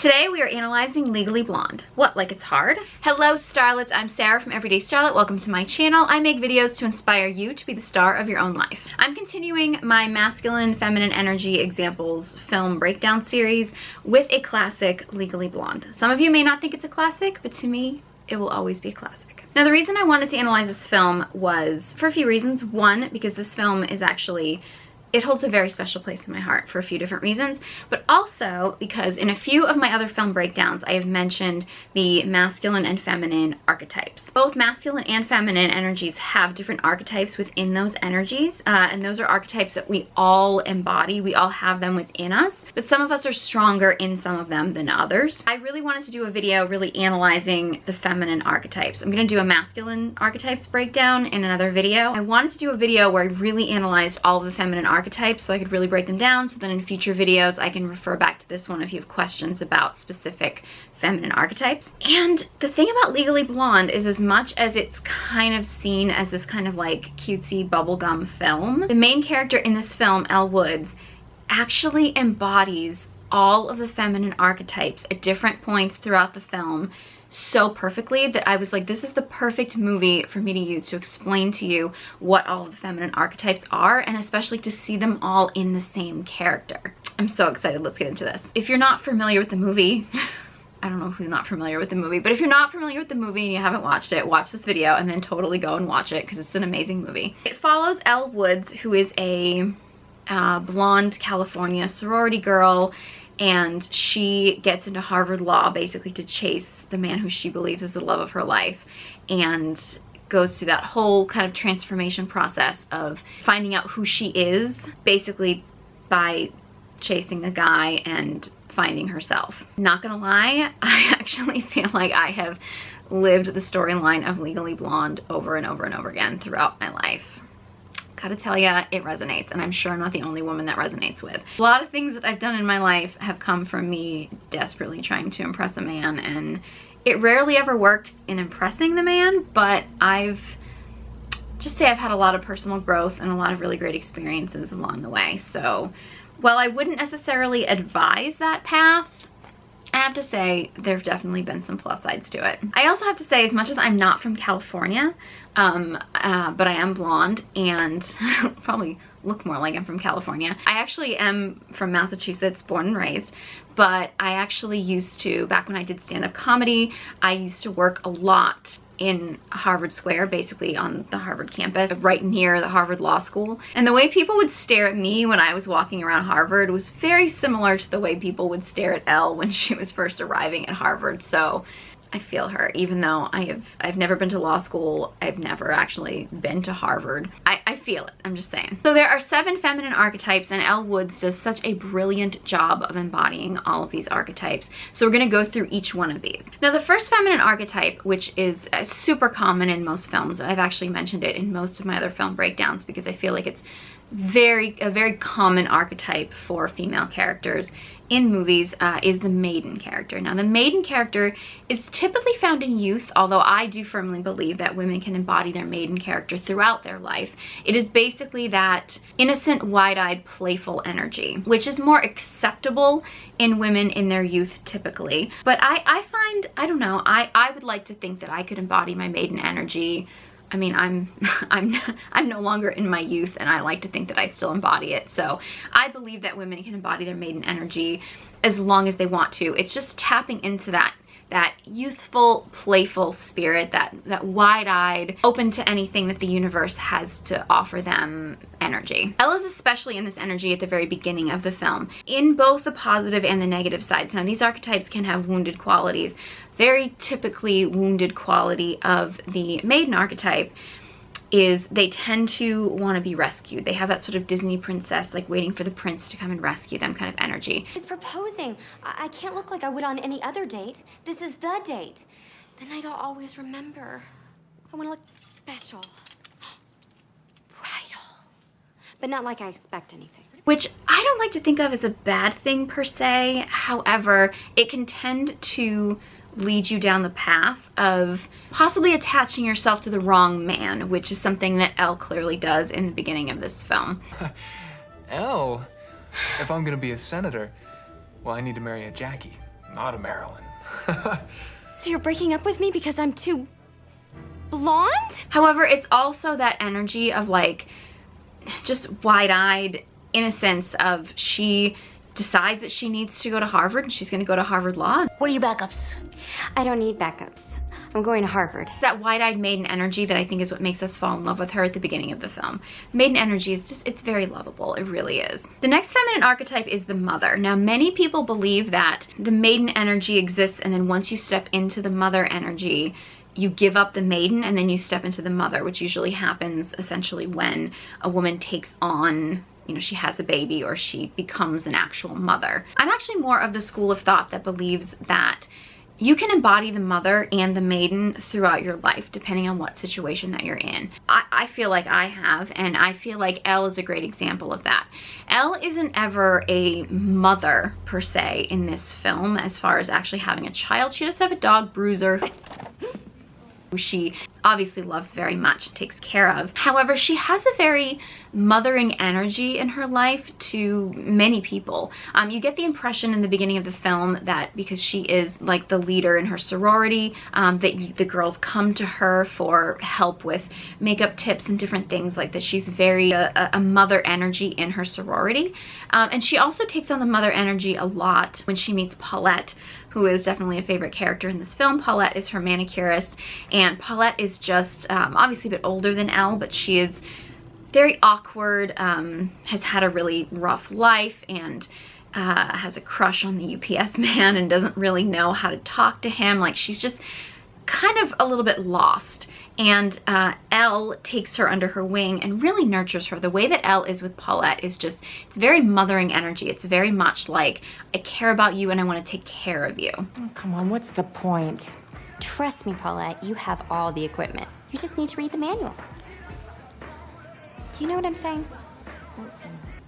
Today we are analyzing Legally Blonde. What, like it's hard? Hello Starlets, I'm Sarah from Everyday Starlet. Welcome to my channel. I make videos to inspire you to be the star of your own life. I'm continuing my masculine, feminine energy examples film breakdown series with a classic, Legally Blonde. Some of you may not think it's a classic, but to me, it will always be a classic. Now the reason I wanted to analyze this film was for a few reasons. One, because this film is actually it holds a very special place in my heart for a few different reasons, but also because in a few of my other film breakdowns, I have mentioned the masculine and feminine archetypes. Both masculine and feminine energies have different archetypes within those energies, and those are archetypes that we all embody. We all have them within us, but some of us are stronger in some of them than others. I really wanted to do a video really analyzing the feminine archetypes. I'm going to do a masculine archetypes breakdown in another video. I wanted to do a video where I really analyzed all of the feminine archetypes so I could really break them down, so then in future videos I can refer back to this one if you have questions about specific feminine archetypes. And the thing about Legally Blonde is, as much as it's kind of seen as this kind of like cutesy bubblegum film, the main character in this film, Elle Woods, actually embodies all of the feminine archetypes at different points throughout the film so perfectly that I was like, this is the perfect movie for me to use to explain to you what all of the feminine archetypes are, and especially to see them all in the same character. I'm so excited. Let's get into this. If you're not familiar with the movie, I don't know who's not familiar with the movie, but if you're not familiar with the movie and you haven't watched it, watch this video and then totally go and watch it because it's an amazing movie. It follows Elle Woods, who is a blonde California sorority girl, and she gets into Harvard Law basically to chase the man who she believes is the love of her life, and goes through that whole kind of transformation process of finding out who she is basically by chasing a guy and finding herself. Not gonna lie, I actually feel like I have lived the storyline of Legally Blonde over and over and over again throughout my life. Gotta tell ya, it resonates, and I'm sure I'm not the only woman that resonates with. A lot of things that I've done in my life have come from me desperately trying to impress a man, and it rarely ever works in impressing the man, but I've had a lot of personal growth and a lot of really great experiences along the way. So while I wouldn't necessarily advise that path, I have to say there have definitely been some plus sides to it. I also have to say, as much as I'm not from California, but I am blonde and probably look more like I'm from California. I actually am from Massachusetts, born and raised, but I actually used to, back when I did stand-up comedy, I used to work a lot in Harvard Square, basically on the Harvard campus, right near the Harvard Law School. And the way people would stare at me when I was walking around Harvard was very similar to the way people would stare at Elle when she was first arriving at Harvard. So I feel her, even though I've never been to law school. I've never actually been to Harvard. I feel it, I'm just saying. So there are 7 feminine archetypes, and Elle Woods does such a brilliant job of embodying all of these archetypes. So we're gonna go through each one of these. Now the first feminine archetype, which is super common in most films, I've actually mentioned it in most of my other film breakdowns because I feel like it's a very common archetype for female characters in movies, is the maiden character. Now the maiden character is typically found in youth, although I do firmly believe that women can embody their maiden character throughout their life. It is basically that innocent, wide-eyed, playful energy, which is more acceptable in women in their youth typically. But I find, I don't know, I would like to think that I could embody my maiden energy. I mean, I'm no longer in my youth, and I like to think that I still embody it. So I believe that women can embody their maiden energy as long as they want to. It's just tapping into that youthful, playful spirit, that wide-eyed, open to anything that the universe has to offer them energy. Elle is especially in this energy at the very beginning of the film, in both the positive and the negative sides. Now these archetypes can have wounded qualities. Very typically wounded quality of the maiden archetype is they tend to want to be rescued. They have that sort of Disney princess, like waiting for the prince to come and rescue them kind of energy. He's proposing. I can't look like I would on any other date. This is the date. The night I'll always remember. I want to look special. Bridal. But not like I expect anything. Which I don't like to think of as a bad thing per se. However, it can tend to lead you down the path of possibly attaching yourself to the wrong man, which is something that Elle clearly does in the beginning of this film. Elle? If I'm gonna be a senator, well, I need to marry a Jackie. Not a Marilyn. So you're breaking up with me because I'm too blonde? However, it's also that energy of like just wide-eyed innocence of she decides that she needs to go to Harvard and she's going to go to Harvard Law. What are your backups? I don't need backups. I'm going to Harvard. That wide-eyed maiden energy that I think is what makes us fall in love with her at the beginning of the film. Maiden energy is just, it's very lovable. It really is. The next feminine archetype is the mother. Now, many people believe that the maiden energy exists, and then once you step into the mother energy, you give up the maiden and then you step into the mother, which usually happens essentially when a woman takes on, you know, she has a baby or she becomes an actual mother. I'm actually more of the school of thought that believes that you can embody the mother and the maiden throughout your life, depending on what situation that you're in. I feel like I have, and I feel like Elle is a great example of that. Elle isn't ever a mother, per se, in this film, as far as actually having a child. She does have a dog, Bruiser, who she obviously loves very much and takes care of. However, she has a very mothering energy in her life to many people. You get the impression in the beginning of the film that because she is like the leader in her sorority, that the girls come to her for help with makeup tips and different things like that. She's very a mother energy in her sorority. And she also takes on the mother energy a lot when she meets Paulette, who is definitely a favorite character in this film. Paulette is her manicurist, and Paulette is just obviously a bit older than Elle, but she is very awkward, has had a really rough life, and has a crush on the UPS man and doesn't really know how to talk to him. Like, she's just kind of a little bit lost. And Elle takes her under her wing and really nurtures her. The way that Elle is with Paulette is just, it's very mothering energy. It's very much like, I care about you and I want to take care of you. Oh, come on, what's the point? Trust me, Paulette, you have all the equipment. You just need to read the manual. Do you know what I'm saying?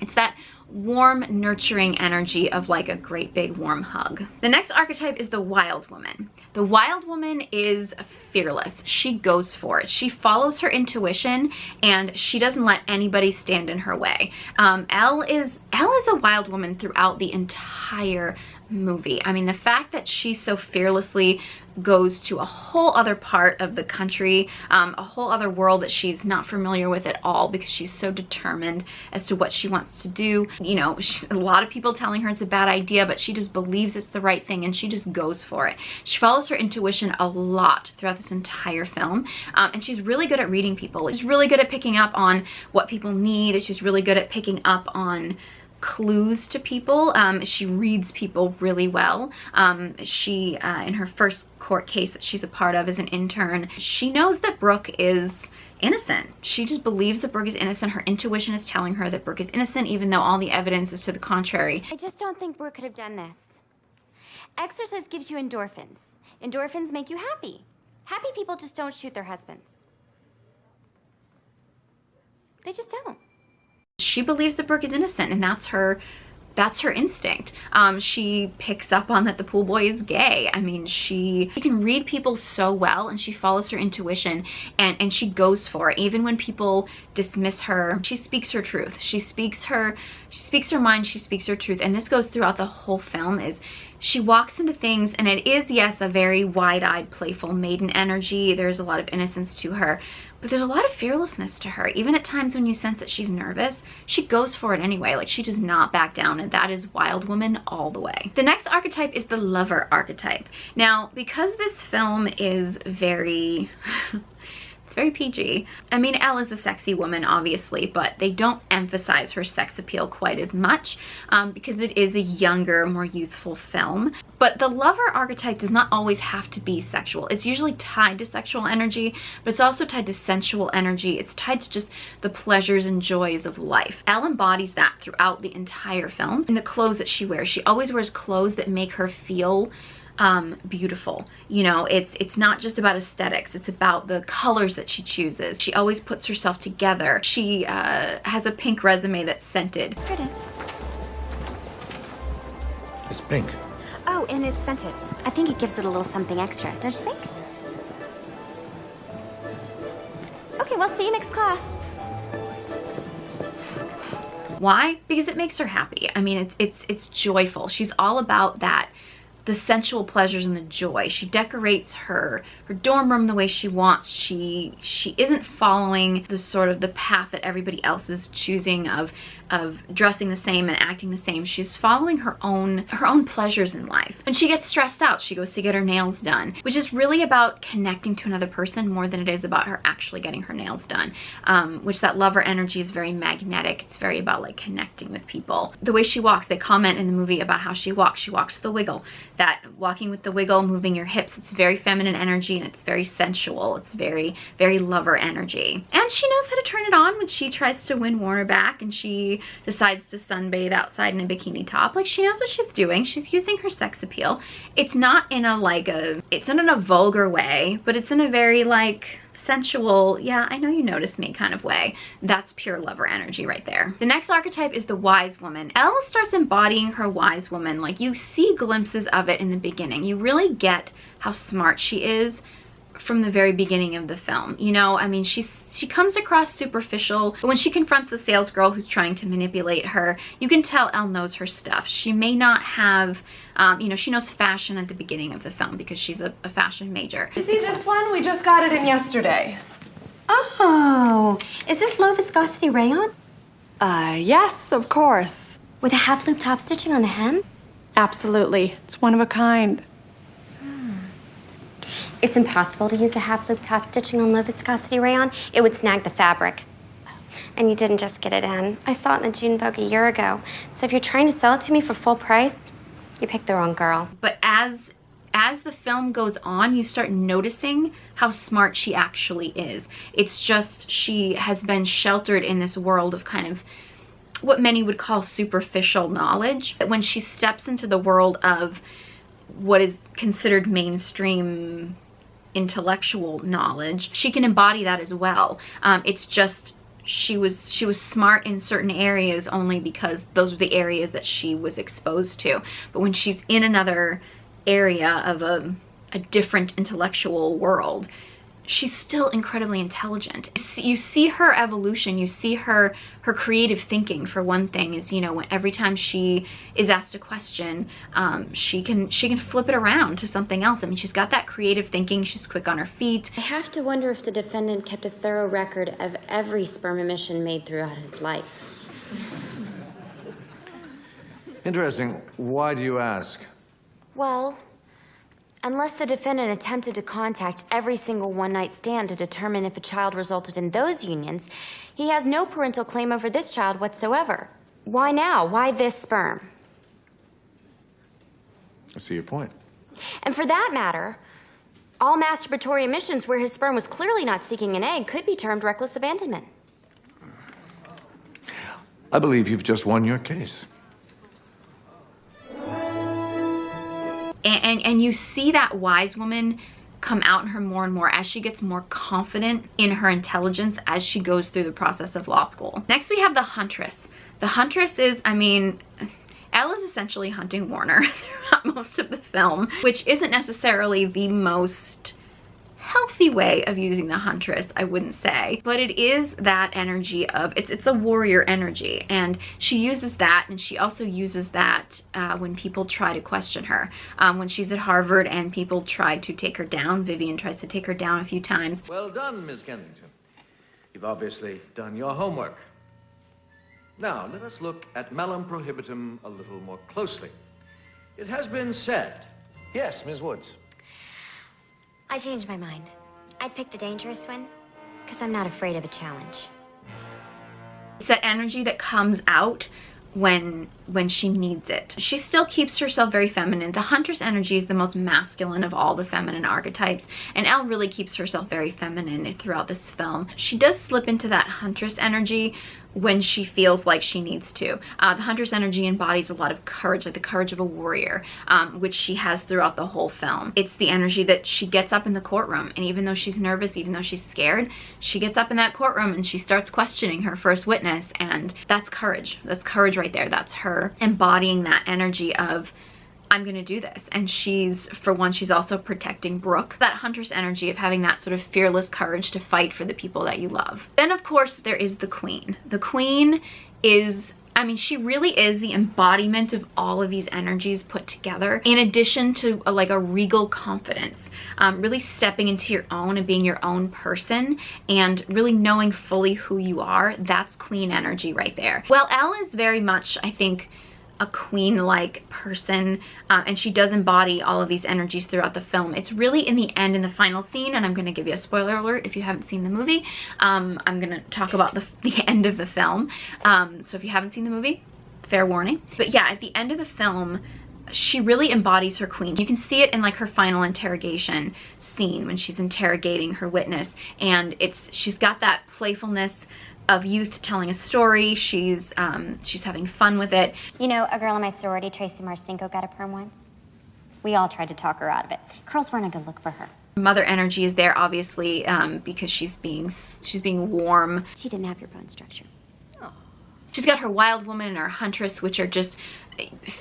It's that warm, nurturing energy of like a great big warm hug. The next archetype is the wild woman. The wild woman is fearless. She goes for it. She follows her intuition and she doesn't let anybody stand in her way. Elle is a wild woman throughout the entire movie. I mean, the fact that she so fearlessly goes to a whole other part of the country, a whole other world that she's not familiar with at all, because she's so determined as to what she wants to do. You know, a lot of people telling her it's a bad idea, but she just believes it's the right thing and she just goes for it. She follows her intuition a lot throughout this entire film, and she's really good at reading people. She's really good at picking up on what people need. She's really good at picking up on clues to people. She reads people really well. She in her first court case that she's a part of as an intern, she knows that Brooke is innocent. She just believes that Brooke is innocent. Her intuition is telling her that Brooke is innocent, even though all the evidence is to the contrary. I just don't think Brooke could have done this. Exercise gives you endorphins. Endorphins make you happy. Happy people just don't shoot their husbands. They just don't. She believes that Brooke is innocent, and that's her instinct. She picks up on that the pool boy is gay. I mean, she can read people so well, and she follows her intuition, and she goes for it. Even when people dismiss her, she speaks her truth. She speaks her mind, she speaks her truth. And this goes throughout the whole film, is she walks into things, and it is, yes, a very wide-eyed, playful maiden energy. There's a lot of innocence to her, but there's a lot of fearlessness to her. Even at times when you sense that she's nervous, she goes for it anyway. Like, she does not back down, and that is wild woman all the way. The next archetype is the lover archetype. Now, because this film is very it's very PG. I mean, Elle is a sexy woman, obviously, but they don't emphasize her sex appeal quite as much because it is a younger, more youthful film. But the lover archetype does not always have to be sexual. It's usually tied to sexual energy, but it's also tied to sensual energy. It's tied to just the pleasures and joys of life. Elle embodies that throughout the entire film. In the clothes that she wears, she always wears clothes that make her feel beautiful. You know, it's not just about aesthetics, it's about the colors that she chooses. She always puts herself together. She has a pink resume that's scented. Here it is. It's pink. Oh, and it's scented. I think it gives it a little something extra, don't you think? Okay, well, see you next class. Why? Because it makes her happy. I mean, it's joyful. She's all about that, the sensual pleasures and the joy. She decorates her dorm room the way she wants. She isn't following the sort of the path that everybody else is choosing of dressing the same and acting the same. She's following her own pleasures in life. When she gets stressed out, she goes to get her nails done, which is really about connecting to another person more than it is about her actually getting her nails done. Which that lover energy is very magnetic. It's very about like connecting with people. The way she walks, they comment in the movie about how she walks. She walks with the wiggle. That walking with the wiggle, moving your hips, it's very feminine energy and it's very sensual. It's very, very lover energy. And she knows how to turn it on when she tries to win Warner back and she decides to sunbathe outside in a bikini top. Like, she knows what she's doing. She's using her sex appeal. It's not in a it's not in a vulgar way, but it's in a very like sensual, yeah, I know you noticed me kind of way. That's pure lover energy right there. The next archetype is the wise woman. Elle starts embodying her wise woman. Like, you see glimpses of it in the beginning. You really get how smart she is from the very beginning of the film. You know, I mean, she comes across superficial, but when she confronts the sales girl who's trying to manipulate her, you can tell Elle knows her stuff. She may not have, you know, she knows fashion at the beginning of the film because she's a fashion major. You see this one? We just got it in yesterday. Oh, is this low viscosity rayon? Yes, of course. With a half loop top stitching on the hem? Absolutely. It's one of a kind. It's impossible to use a half loop top stitching on low viscosity rayon. It would snag the fabric. And you didn't just get it in. I saw it in the June Vogue a year ago. So if you're trying to sell it to me for full price, you picked the wrong girl. But as the film goes on, you start noticing how smart she actually is. It's just she has been sheltered in this world of kind of what many would call superficial knowledge. When she steps into the world of what is considered mainstream intellectual knowledge, she can embody that as well. It's just she was smart in certain areas only because those were the areas that she was exposed to. But when she's in another area of a different intellectual world, she's still incredibly intelligent. You see her evolution, you see her creative thinking. For one thing is, you know, when every time she is asked a question, she can flip it around to something else. I mean, she's got that creative thinking, she's quick on her feet. I have to wonder if the defendant kept a thorough record of every sperm emission made throughout his life. Interesting. Why do you ask? Well, unless the defendant attempted to contact every single one-night stand to determine if a child resulted in those unions, he has no parental claim over this child whatsoever. Why now? Why this sperm? I see your point. And for that matter, all masturbatory emissions where his sperm was clearly not seeking an egg could be termed reckless abandonment. I believe you've just won your case. And you see that wise woman come out in her more and more as she gets more confident in her intelligence as she goes through the process of law school. Next we have the Huntress. The Huntress is, I mean, Elle is essentially hunting Warner throughout most of the film, which isn't necessarily the most healthy way of using the Huntress, I wouldn't say, but it is that energy of, it's a warrior energy, and she uses that, and she also uses that when people try to question her. When she's at Harvard and people try to take her down, Vivian tries to take her down a few times. Well done, Miss Kensington. You've obviously done your homework. Now, let us look at Malum Prohibitum a little more closely. It has been said... Yes, Ms. Woods. I changed my mind. I'd pick the dangerous one, because I'm not afraid of a challenge. It's that energy that comes out when she needs it. She still keeps herself very feminine. The Huntress energy is the most masculine of all the feminine archetypes, and Elle really keeps herself very feminine throughout this film. She does slip into that Huntress energy when she feels like she needs to. The Huntress energy embodies a lot of courage, like the courage of a warrior, which she has throughout the whole film. It's the energy that she gets up in the courtroom, and even though she's nervous, even though she's scared, she gets up in that courtroom and she starts questioning her first witness, and that's courage. That's courage right there. That's her embodying that energy of, I'm gonna do this. And she's, for one, she's also protecting Brooke. That Huntress energy of having that sort of fearless courage to fight for the people that you love. Then of course there is the Queen. The Queen is, I mean, she really is the embodiment of all of these energies put together, in addition to like a regal confidence, really stepping into your own and being your own person and really knowing fully who you are. That's queen energy right there. Well, Elle is very much, I think, a queen-like person, and she does embody all of these energies throughout the film. It's really in the end, in the final scene, and I'm going to give you a spoiler alert if you haven't seen the movie. I'm going to talk about the end of the film, so if you haven't seen the movie, fair warning. But yeah, at the end of the film, she really embodies her queen. You can see it in like her final interrogation scene when she's interrogating her witness, and she's got that playfulness of youth telling a story. She's having fun with it. You know, a girl in my sorority, Tracy Marcinko, got a perm once. We all tried to talk her out of it. Curls weren't a good look for her. Mother energy is there, obviously, because she's being warm. She didn't have your bone structure. She's got her wild woman and her huntress, which are just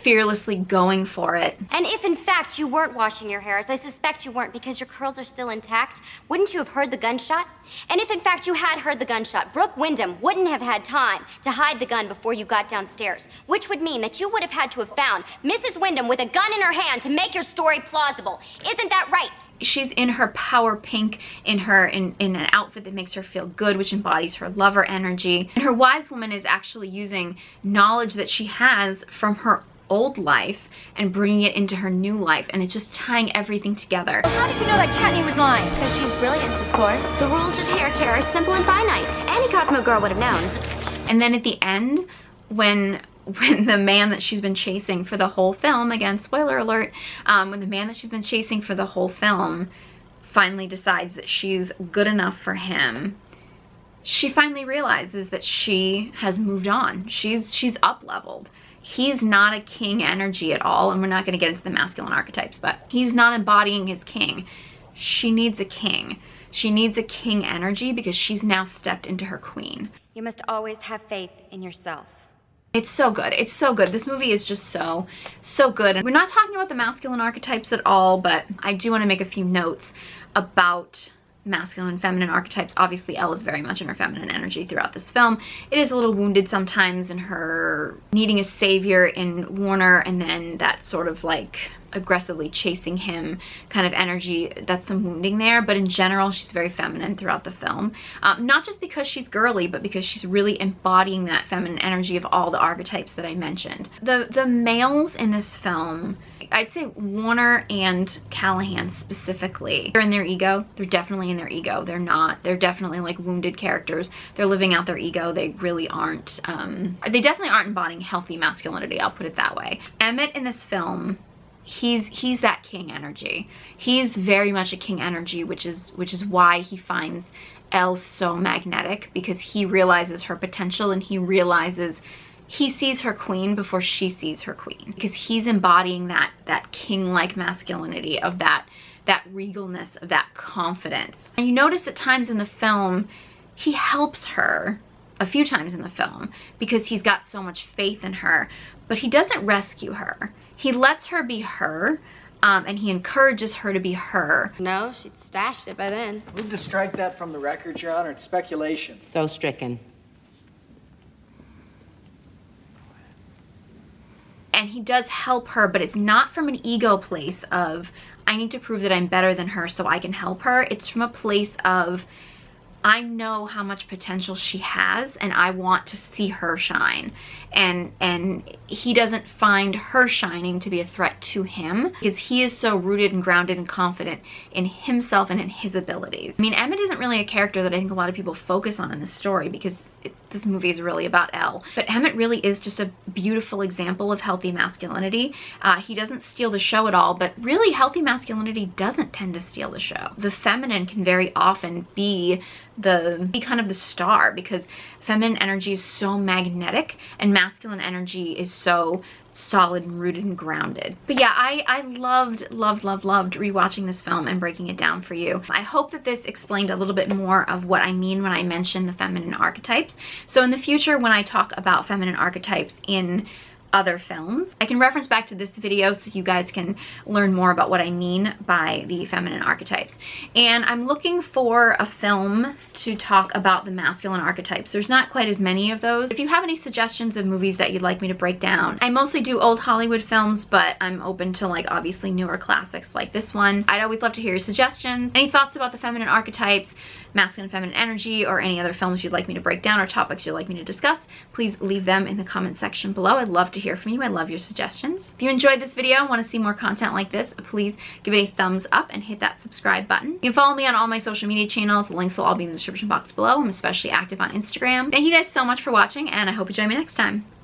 fearlessly going for it. And if in fact you weren't washing your hair, as I suspect you weren't because your curls are still intact, wouldn't you have heard the gunshot? And if in fact you had heard the gunshot, Brooke Wyndham wouldn't have had time to hide the gun before you got downstairs, which would mean that you would have had to have found Mrs. Wyndham with a gun in her hand to make your story plausible. Isn't that right? She's in her power pink, in an outfit that makes her feel good, which embodies her lover energy. And her wise woman is actually using knowledge that she has from her old life and bringing it into her new life, and it's just tying everything together. How did you know that Chutney was lying? Because she's brilliant, of course. The rules of hair care are simple and finite. Any Cosmo girl would have known. And then at the end, when the man that she's been chasing for the whole film, again, spoiler alert, when the man that she's been chasing for the whole film finally decides that she's good enough for him, she finally realizes that she has moved on. She's up-leveled. He's not a king energy at all, and we're not going to get into the masculine archetypes, but he's not embodying his king. She needs a king. She needs a king energy because she's now stepped into her queen. You must always have faith in yourself. It's so good. It's so good. This movie is just so good. And we're not talking about the masculine archetypes at all, but I do want to make a few notes about masculine and feminine archetypes. Obviously, Elle is very much in her feminine energy throughout this film. It is a little wounded sometimes in her needing a savior in Warner, and then that sort of like aggressively chasing him kind of energy. That's some wounding there, but in general, she's very feminine throughout the film. Not just because she's girly, but because she's really embodying that feminine energy of all the archetypes that I mentioned. The males in this film, I'd say Warner and Callahan specifically, they're in their ego. They're definitely in their ego. They're definitely like wounded characters. They're living out their ego. They really aren't, they definitely aren't embodying healthy masculinity, I'll put it that way. Emmett in this film, he's that king energy. He's very much a king energy, which is why he finds Elle so magnetic, because he realizes her potential, and he sees her queen before she sees her queen, because he's embodying that king-like masculinity of that regalness, of that confidence. And you notice at times in the film, he helps her a few times in the film because he's got so much faith in her, but he doesn't rescue her. He lets her be her, and he encourages her to be her. No, she'd stashed it by then. Move to strike that from the record, Your Honor. It's speculation. So stricken. And he does help her, but it's not from an ego place of, I need to prove that I'm better than her so I can help her. It's from a place of, I know how much potential she has, and I want to see her shine. And he doesn't find her shining to be a threat to him, because he is so rooted and grounded and confident in himself and in his abilities. I mean, Emmett isn't really a character that I think a lot of people focus on in this story, because this movie is really about Elle. But Emmett really is just a beautiful example of healthy masculinity. He doesn't steal the show at all, but really healthy masculinity doesn't tend to steal the show. The feminine can very often be kind of the star, because feminine energy is so magnetic and masculine energy is so solid and rooted and grounded. But yeah, I loved rewatching this film and breaking it down for you. I hope that this explained a little bit more of what I mean when I mention the feminine archetypes. So in the future, when I talk about feminine archetypes in other films. I can reference back to this video so you guys can learn more about what I mean by the feminine archetypes. And I'm looking for a film to talk about the masculine archetypes. There's not quite as many of those. If you have any suggestions of movies that you'd like me to break down, I mostly do old Hollywood films, but I'm open to like obviously newer classics like this one. I'd always love to hear your suggestions. Any thoughts about the feminine archetypes, masculine and feminine energy, or any other films you'd like me to break down or topics you'd like me to discuss, please leave them in the comment section below. I'd love to hear from you. I love your suggestions. If you enjoyed this video and want to see more content like this, please give it a thumbs up and hit that subscribe button. You can follow me on all my social media channels. The links will all be in the description box below. I'm especially active on Instagram. Thank you guys so much for watching, and I hope you join me next time.